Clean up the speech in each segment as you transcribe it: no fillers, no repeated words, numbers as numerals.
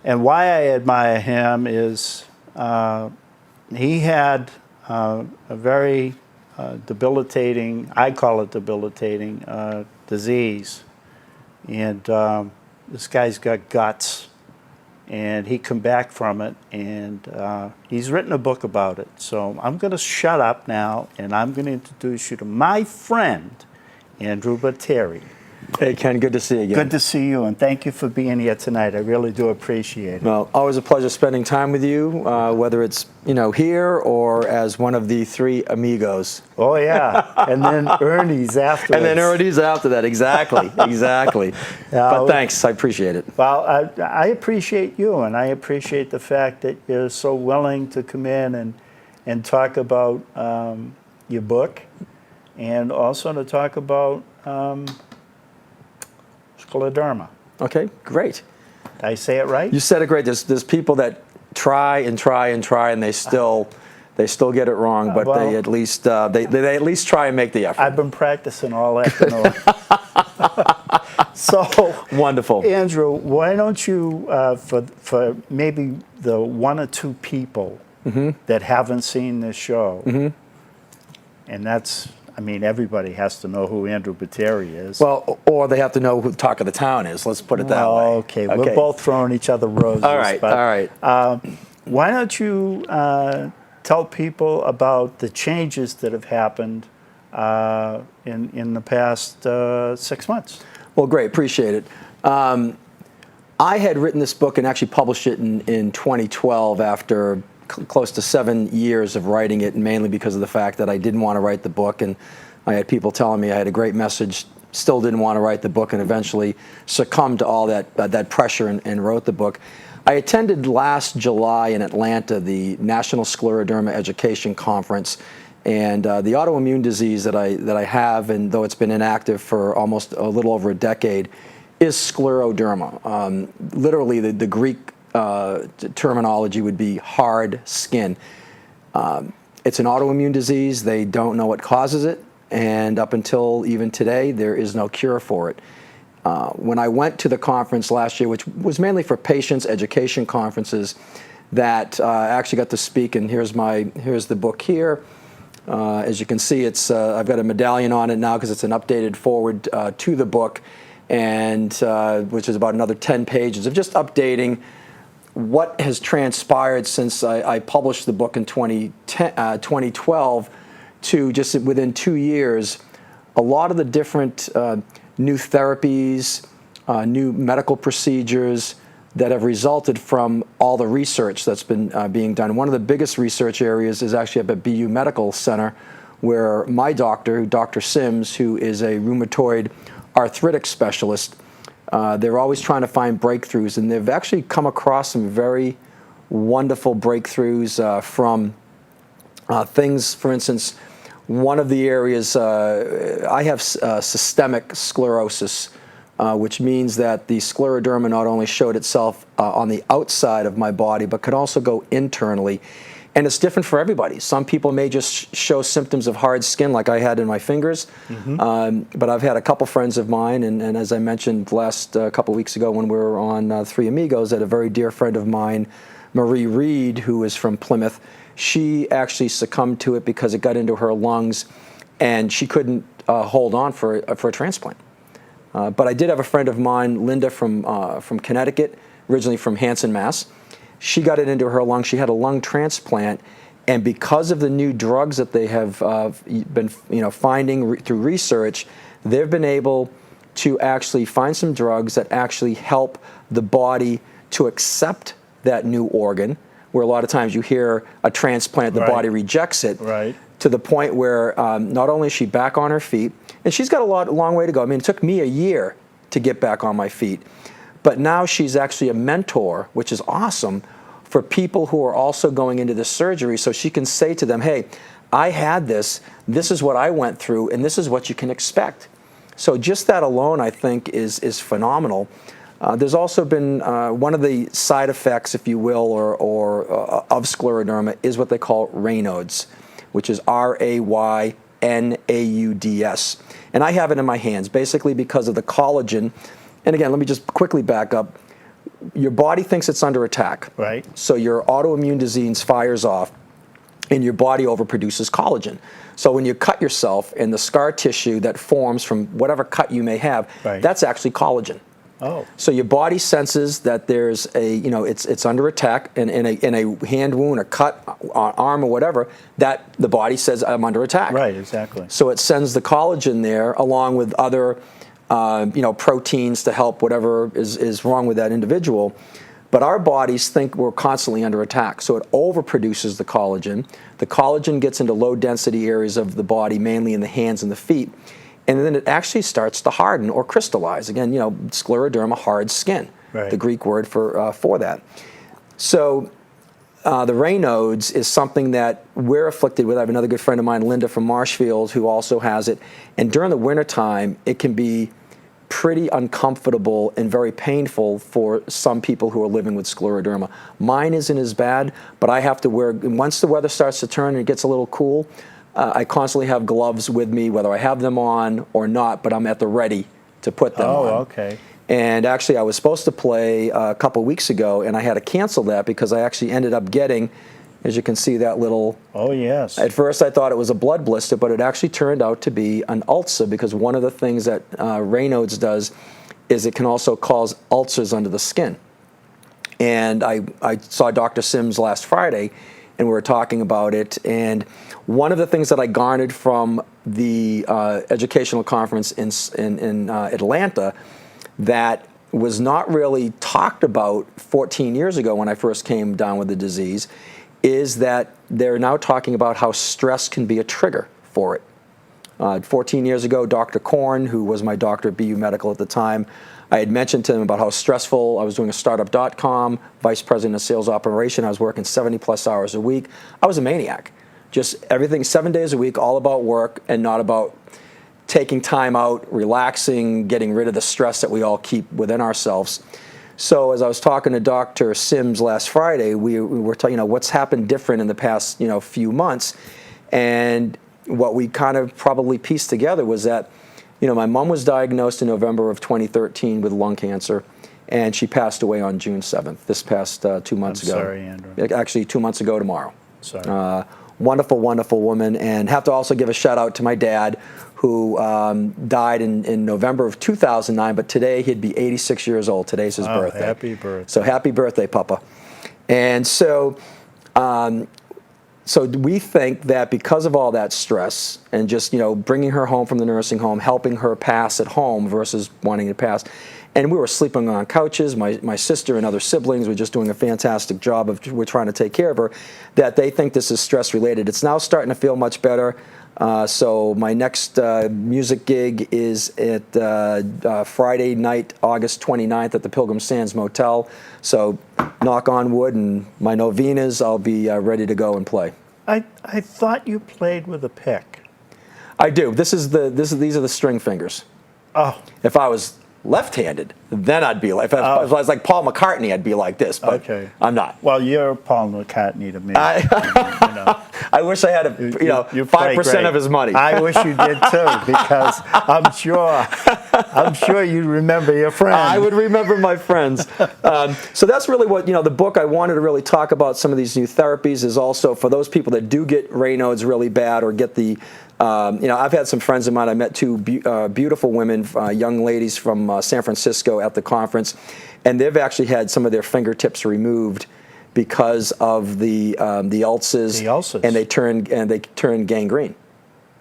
And why I admire him is he had a very debilitating, I call it debilitating, disease. And this guy's got guts. And he come back from it, and he's written a book about it. So I'm going to shut up now, and I'm going to introduce you to my friend, Andrew Botieri. Hey, Ken, good to see you again. Good to see you, and thank you for being here tonight. I really do appreciate it. Well, always a pleasure spending time with you, whether it's here or as one of the three amigos. Oh, yeah, and then Ernie's afterwards. And then Ernie's after that, exactly, exactly. But thanks, I appreciate it. Well, I appreciate you, and I appreciate the fact that you're so willing to come in and talk about your book, and also to talk about scleroderma. Okay, great. Did I say it right? You said it great. There's people that try and try and try, and they still get it wrong, but well, they at least try and make the effort. I've been practicing all afternoon. So wonderful, Andrew. Why don't you, for maybe the one or two people that haven't seen this show, and that's. I mean, everybody has to know who Andrew Botieri is. Well, or they have to know who Talk of the Town is. Let's put it that way. Okay, we're both throwing each other roses. All right, but, all right. Why don't you tell people about the changes that have happened in the past 6 months? Well, great, appreciate it. I had written this book and actually published it in 2012 after close to 7 years of writing it, mainly because of the fact that I didn't want to write the book, and I had people telling me I had a great message, still didn't want to write the book, and eventually succumbed to all that pressure and wrote the book. I attended last July in Atlanta the National Scleroderma Education Conference, and the autoimmune disease that I have, and though it's been inactive for almost a little over a decade, is scleroderma. Literally, the Greek terminology would be hard skin. It's an autoimmune disease. They don't know what causes it, and up until even today, there is no cure for it. When I went to the conference last year, which was mainly for patients' education conferences, that I actually got to speak, and here's the book here. As you can see, it's I've got a medallion on it now because it's an updated forward to the book, and which is about another 10 pages of just updating what has transpired since I published the book in 2012 to just within 2 years. A lot of the different new therapies, new medical procedures that have resulted from all the research that's been being done. One of the biggest research areas is actually up at BU Medical Center, where my doctor, Dr. Sims, who is a rheumatoid arthritic specialist, they're always trying to find breakthroughs, and they've actually come across some very wonderful breakthroughs from things. For instance, one of the areas, I have systemic sclerosis, which means that the scleroderma not only showed itself on the outside of my body, but could also go internally. And it's different for everybody. Some people may just show symptoms of hard skin like I had in my fingers, but I've had a couple friends of mine, and as I mentioned last couple weeks ago when we were on Three Amigos, that a very dear friend of mine, Marie Reed, who is from Plymouth, she actually succumbed to it because it got into her lungs, and she couldn't hold on for a transplant. But I did have a friend of mine, Linda from Connecticut, originally from Hanson, Mass. She got it into her lungs. She had a lung transplant, and because of the new drugs that they have been finding through research, they've been able to actually find some drugs that actually help the body to accept that new organ, where a lot of times you hear a transplant, the body rejects it, to the point where not only is she back on her feet, and she's got a long way to go. I mean, it took me a year to get back on my feet. But now she's actually a mentor, which is awesome, for people who are also going into this surgery, so she can say to them, hey, I had this is what I went through, and this is what you can expect. So just that alone, I think, is phenomenal. There's also been one of the side effects, if you will, of scleroderma is what they call Raynaud's, which is Raynauds. And I have it in my hands, basically because of the collagen. And again, let me just quickly back up. your body thinks it's under attack. Right. So your autoimmune disease fires off, and your body overproduces collagen. So when you cut yourself, and the scar tissue that forms from whatever cut you may have, Right. that's actually collagen. Oh. So your body senses that there's it's under attack, and in a hand wound, a cut, arm, or whatever, that the body says, I'm under attack. Right, exactly. So it sends the collagen there along with other proteins to help whatever is wrong with that individual. But our bodies think we're constantly under attack, so it overproduces the collagen. The collagen gets into low density areas of the body, mainly in the hands and the feet, and then it actually starts to harden or crystallize. Again, scleroderma, hard skin, Right. the Greek word for that. So the Raynaud's is something that we're afflicted with. I have another good friend of mine, Linda from Marshfield, who also has it. And during the wintertime, it can be pretty uncomfortable and very painful for some people who are living with scleroderma. Mine isn't as bad, but I have to wear, once the weather starts to turn and it gets a little cool, I constantly have gloves with me, whether I have them on or not, but I'm at the ready to put them on. Oh, okay. And actually, I was supposed to play a couple weeks ago, and I had to cancel that because I actually ended up getting, as you can see, that little... Oh, yes. At first, I thought it was a blood blister, but it actually turned out to be an ulcer, because one of the things that Raynaud's does is it can also cause ulcers under the skin. And I saw Dr. Sims last Friday, and we were talking about it. And one of the things that I garnered from the educational conference in Atlanta that was not really talked about 14 years ago when I first came down with the disease is that they're now talking about how stress can be a trigger for it. 14 years ago, Dr. Korn, who was my doctor at BU Medical at the time, I had mentioned to him about how stressful I was doing a startup.com, vice president of sales operation. I was working 70+ hours a week. I was a maniac. Just everything 7 days a week, all about work and not about taking time out, relaxing, getting rid of the stress that we all keep within ourselves. So as I was talking to Dr. Sims last Friday, we were talking, what's happened different in the past, few months. And what we kind of probably pieced together was that, my mom was diagnosed in November of 2013 with lung cancer, and she passed away on June 7th, this past 2 months ago. Sorry, Andrew. Actually, 2 months ago tomorrow. Sorry. Wonderful, wonderful woman. And have to also give a shout out to my dad, who died in November of 2009, but today he'd be 86 years old. Today's his birthday. Happy birthday. So happy birthday, Papa. And so we think that because of all that stress and just, bringing her home from the nursing home, helping her pass at home versus wanting to pass, and we were sleeping on couches, my sister and other siblings were just doing a fantastic job we're trying to take care of her, that they think this is stress related. It's now starting to feel much better. So my next music gig is at Friday night, August 29th at the Pilgrim Sands Motel. So knock on wood, and my novenas, I'll be ready to go and play. I thought you played with a pick. I do. These are the string fingers. Oh. If I was left-handed, then I'd be like, if I was like Paul McCartney, I'd be like this, but Okay. I'm not. Well, you're Paul McCartney to me. I wish I had You 5% of his money. I wish you did too, because I'm sure you remember your friend. I would remember my friends. So that's really what, the book I wanted to really talk about. Some of these new therapies is also for those people that do get Raynaud's really bad or get the, I've had some friends of mine. I met two beautiful women, young ladies from San Francisco at the conference, and they've actually had some of their fingertips removed because of the ulcers. The ulcers. And they turn gangrene.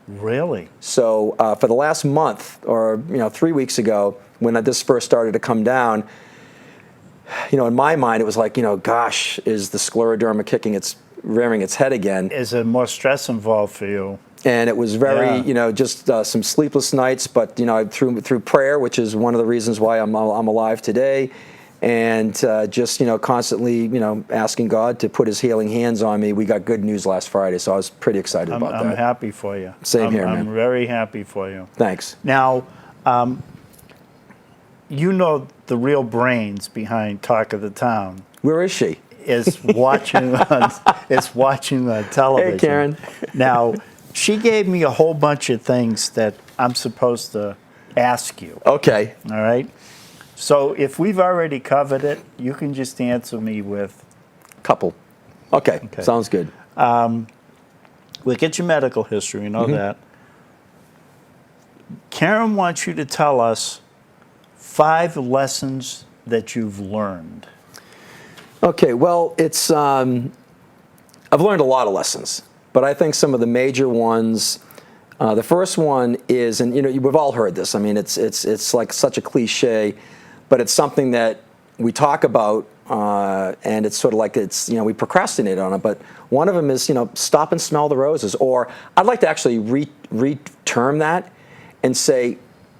Really? So for the last month, or 3 weeks ago, when this first started to come down, in my mind it was like, gosh, is the scleroderma rearing its head again? Is there more stress involved for you? And it was very, just some sleepless nights, but through prayer, which is one of the reasons why I'm alive today, and just constantly asking God to put His healing hands on me. We got good news last Friday, so I was pretty excited about that. I'm happy for you. Same here, man. I'm very happy for you. Thanks. Now, the real brains behind Talk of the Town. Where is she? Is watching on television. Hey, Karen. Now, she gave me a whole bunch of things that I'm supposed to ask you. Okay. All right. So if we've already covered it, you can just answer me with, Couple. Okay, sounds good. we'll get your medical history, you know that. Karen wants you to tell us 5 lessons that you've learned. Okay, well, it's I've learned a lot of lessons, but I think some of the major ones. The first one is, and we've all heard this. I mean, it's like such a cliche, but it's something that we talk about, and it's sort of like we procrastinate on it. But one of them is stop and smell the roses, or I'd like to actually re-term that and say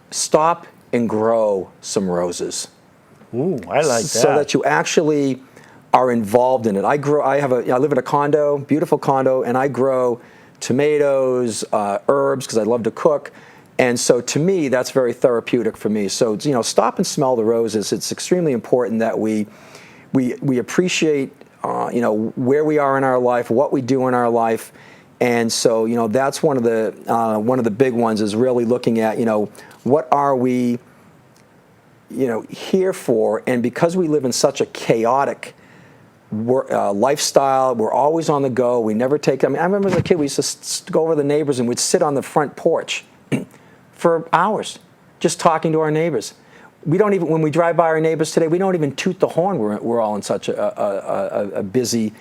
stop and grow some roses. Ooh, I like that. So that you actually are involved in it. I live in a condo, beautiful condo, and I grow tomatoes, herbs, because I love to cook. And so to me, that's very therapeutic for me. So, stop and smell the roses. It's extremely important that we appreciate, where we are in our life, what we do in our life. And so, that's one of the big ones, is really looking at, what are we, here for? And because we live in such a chaotic lifestyle, we're always on the go. We never take. I remember as a kid, we used to go over to the neighbors and we'd sit on the front porch for hours, just talking to our neighbors. We don't even, when we drive by our neighbors today, we don't even toot the horn. We're all in such a busy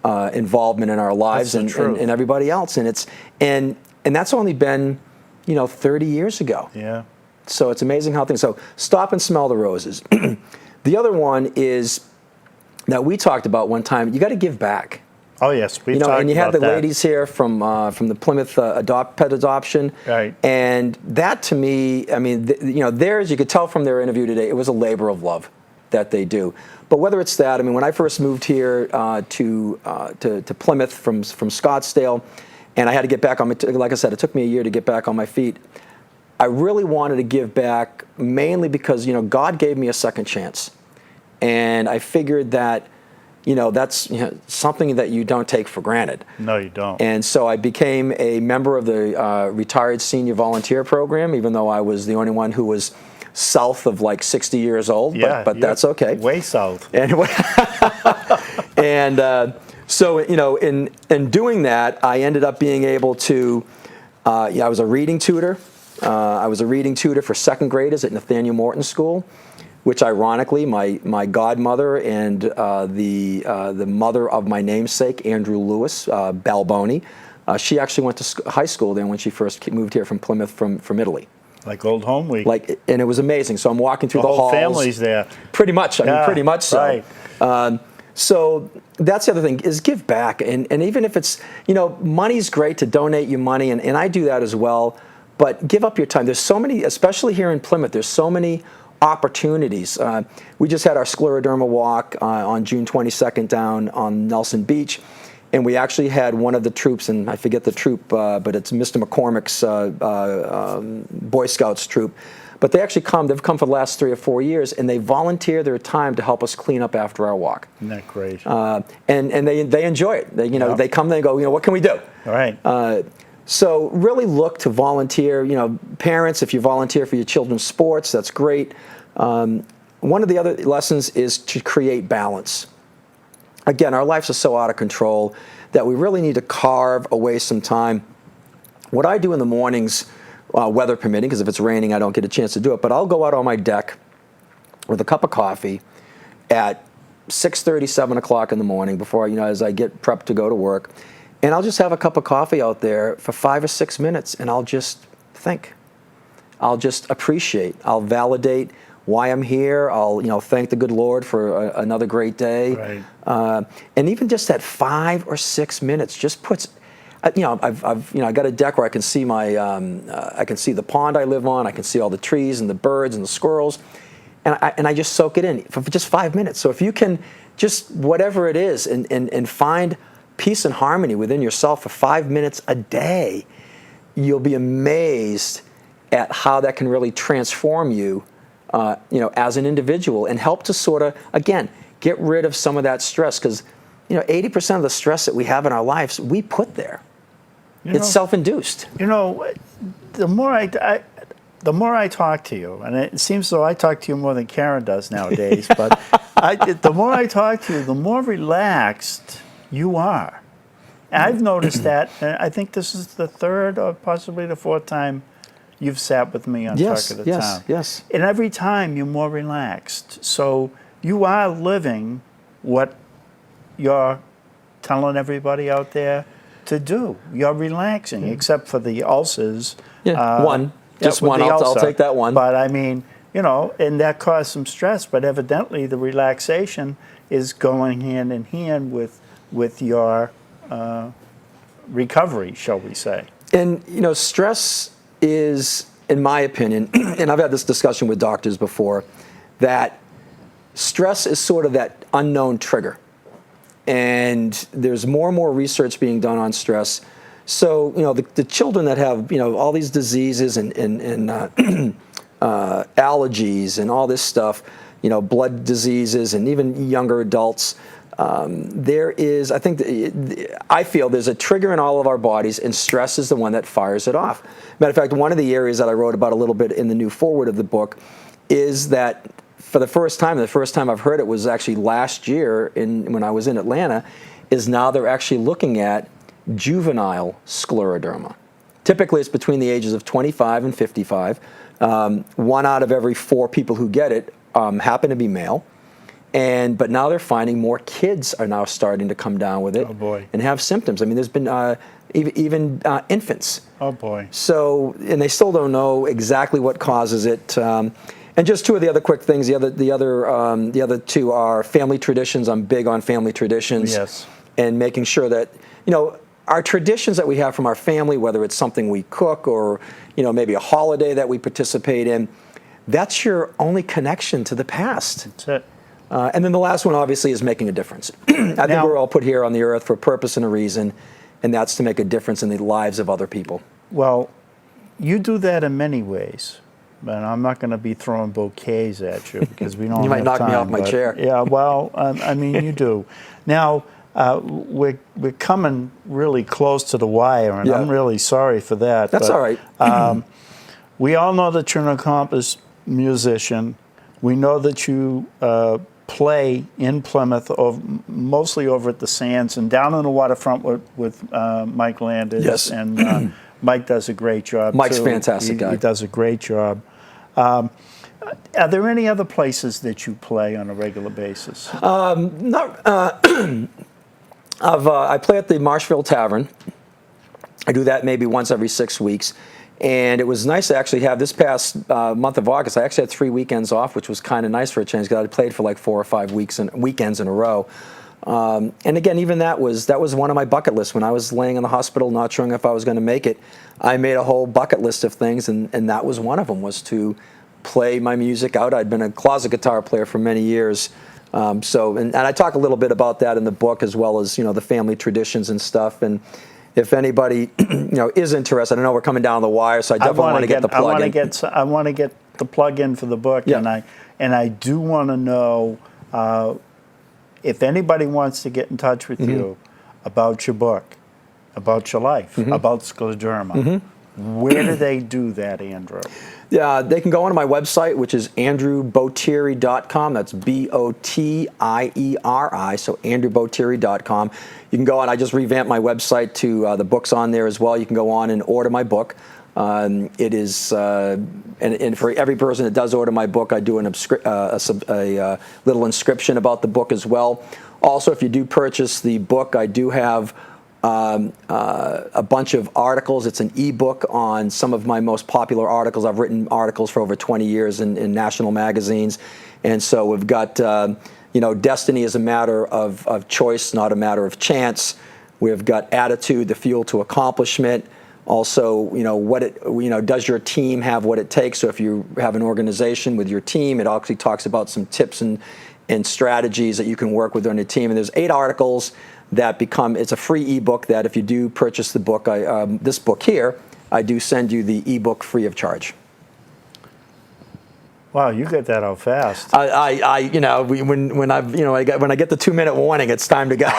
involvement in our lives and everybody else, and that's only been 30 years ago. Yeah. So it's amazing how things. So stop and smell the roses. The other one is that we talked about one time. You got to give back. Oh yes, we talked about that. And you had the ladies here from the Plymouth Pet Adoption, right? And that, to me, I mean, theirs, you could tell from their interview today, it was a labor of love that they do. But whether it's that, I mean, when I first moved here to Plymouth from Scottsdale, and I had to get back on my, like I said, it took me a year to get back on my feet. I really wanted to give back, mainly because God gave me a second chance. And I figured that, that's something that you don't take for granted. No, you don't. And so I became a member of the Retired Senior Volunteer Program, even though I was the only one who was south of like 60 years old. Yeah, but that's okay. Way south. Anyway, and so in doing that, I ended up being able to. I was a reading tutor. I was a reading tutor for second graders at Nathaniel Morton School, which ironically, my godmother and the mother of my namesake, Andrew Lewis Balboni, she actually went to high school there when she first moved here from Plymouth from Italy. Like old home week. And it was amazing. So I'm walking through the whole halls. Family's there. Pretty much. I mean, pretty much so. Right. So that's the other thing, is give back. And even if it's, money's great to donate you money, and I do that as well. But give up your time. There's so many, especially here in Plymouth, there's so many opportunities. We just had our scleroderma walk on June 22nd down on Nelson Beach, and we actually had one of the troops, and I forget the troop, but it's Mr. McCormick's Boy Scouts troop. But they've come for the last 3 or 4 years, and they volunteer their time to help us clean up after our walk. Isn't that great? And they enjoy it. They come, they go, what can we do? All right. So really look to volunteer. Parents, if you volunteer for your children's sports, that's great. One of the other lessons is to create balance. Again, our lives are so out of control that we really need to carve away some time. What I do in the mornings, weather permitting, because if it's raining, I don't get a chance to do it, but I'll go out on my deck with a cup of coffee at 6:30, 7 o'clock in the morning before, as I get prepped to go to work. And I'll just have a cup of coffee out there for 5 or 6 minutes, and I'll just think. I'll just appreciate. I'll validate why I'm here. I'll, thank the good Lord for another great day. Right. And even just that 5 or 6 minutes just puts. I got a deck where I can see I can see the pond I live on. I can see all the trees and the birds and the squirrels, and I just soak it in for just 5 minutes. So if you can just whatever it is, and find peace and harmony within yourself for 5 minutes a day, you'll be amazed at how that can really transform you, as an individual, and help to sort of, again, get rid of some of that stress. Because, 80% of the stress that we have in our lives, we put there. It's self-induced. The more the more I talk to you, and it seems though I talk to you more than Karen does nowadays, but the more I talk to you, the more relaxed you are. And I've noticed that, and I think this is the third or possibly the fourth time you've sat with me on Yes, Talk of the yes, Town. yes. And every time you're more relaxed. So you are living what you're telling everybody out there to do. You're relaxing, except for the ulcers. Yeah, one. Just with one. the I'll ulcer. take that one. But I mean, you know, and that caused some stress. But evidently, the relaxation is going hand in hand with your recovery, shall we say? And you know, stress is, in my opinion, and I've had this discussion with doctors before, that stress is sort of that unknown trigger. And there's more and more research being done on stress. So, you know, the children that have, you know, all these diseases and allergies and all this stuff, you know, blood diseases and even younger adults, there is, I feel there's a trigger in all of our bodies, and stress is the one that fires it off. Matter of fact, one of the areas that I wrote about a little bit in the new foreword of the book is that for the first time I've heard it was actually last year when I was in Atlanta, is now they're actually looking at juvenile scleroderma. Typically, it's between the ages of 25 and 55. 1 out of every 4 people who get it happen to be male. But now they're finding more kids are now starting to come down with it. Oh, boy. And have symptoms. I mean, there's been even infants. Oh, boy. So, and they still don't know exactly what causes it. And just 2 of the other quick things. The other 2 are family traditions. I'm big on family traditions. Yes. And making sure that, you know, our traditions that we have from our family, whether it's something we cook or, you know, maybe a holiday that we participate in, that's your only connection to the past. That's it. And then the last one, obviously, is making a difference. I think we're all put here on the earth for a purpose and a reason, and that's to make a difference in the lives of other people. Well, you do that in many ways. And I'm not going to be throwing bouquets at you because we don't You might have knock me time, off my but- chair. Yeah, well, I mean, you do. Now, we're coming really close to the wire, and Yeah. I'm really sorry for that. That's but, all right. We all know that you're an accomplished musician. We know that you play in Plymouth, mostly over at the Sands and down on the waterfront with Mike Landis. Yes. And Mike does a great job, Mike's too. a fantastic guy. He does a great job. Are there any other places that you play on a regular basis? I play at the Marshville Tavern. I do that maybe once every 6 weeks. And it was nice to actually have this past month of August. I actually had 3 weekends off, which was kind of nice for a change because I played for like 4 or 5 weekends in a row. And again, even that was one of my bucket lists. When I was laying in the hospital, not sure if I was going to make it, I made a whole bucket list of things, and that was one of them, was to play my music out. I'd been a closet guitar player for many years. And I talk a little bit about that in the book, as well as, you know, the family traditions and stuff. And if anybody, you know, is interested, I know we're coming down the wire, so I definitely want to get the plug in. I want to get the plug in for the book, Yeah. and I do want to know if anybody wants to get in touch with you about your book, about your life, about scleroderma. Where do they do that, Andrew? Yeah, they can go onto my website, which is andrewbotieri.com. That's Botieri, so andrewbotieri.com. You can go on. I just revamped my website to the book's on there as well. You can go on and order my book. It is, and for every person that does order my book, I do a little inscription about the book as well. Also, if you do purchase the book, I do have a bunch of articles. It's an ebook on some of my most popular articles. I've written articles for over 20 years in national magazines. And so we've got, you know, destiny is a matter of choice, not a matter of chance. We've got attitude, the fuel to accomplishment. Also, you know, does your team have what it takes? So if you have an organization with your team, it actually talks about some tips and strategies that you can work with on your team. And there's 8 articles that it's a free ebook that if you do purchase the book, this book here, I do send you the ebook free of charge. Wow, you get that out fast. When I get the 2-minute warning, it's time to go.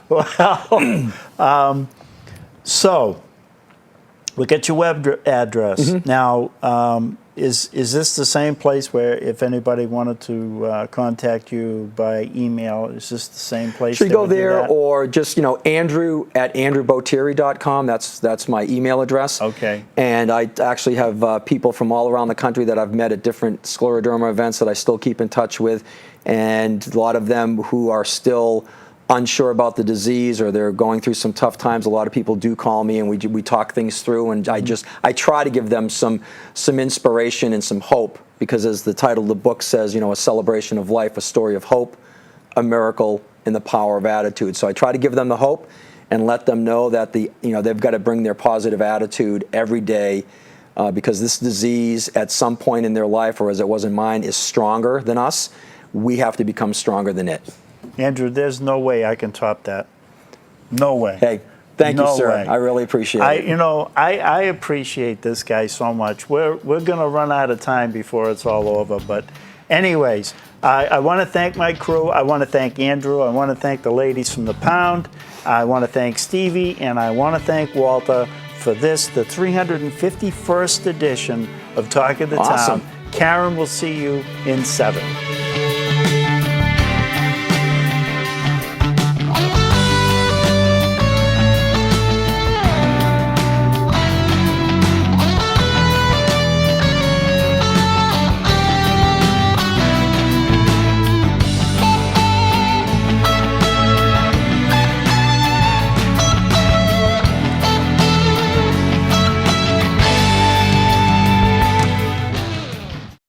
Well, so We'll get your web address. Mm-hmm. Now, is this the same place where if anybody wanted to contact you by email, is this the same place? Should you they go would do there, that? or just, Andrew@andrewbotieri.com. That's my email address. Okay. And I actually have people from all around the country that I've met at different scleroderma events that I still keep in touch with, and a lot of them who are still unsure about the disease, or they're going through some tough times. A lot of people do call me, and we talk things through, and I try to give them some inspiration and some hope, because as the title of the book says, a celebration of life, a story of hope, a miracle, and the power of attitude. So I try to give them the hope and let them know that they've got to bring their positive attitude every day, because this disease at some point in their life, or as it was in mine, is stronger than us. We have to become stronger than it. Andrew, there's no way I can top that. No way. Hey, thank you, sir. way. I really appreciate it. I appreciate this guy so much. We're going to run out of time before it's all over. But anyways, I want to thank my crew. I want to thank Andrew. I want to thank the ladies from the Pound. I want to thank Stevie. And I want to thank Walter for this, the 351st edition of Talk of the Awesome. Town. Karen will see you in 7.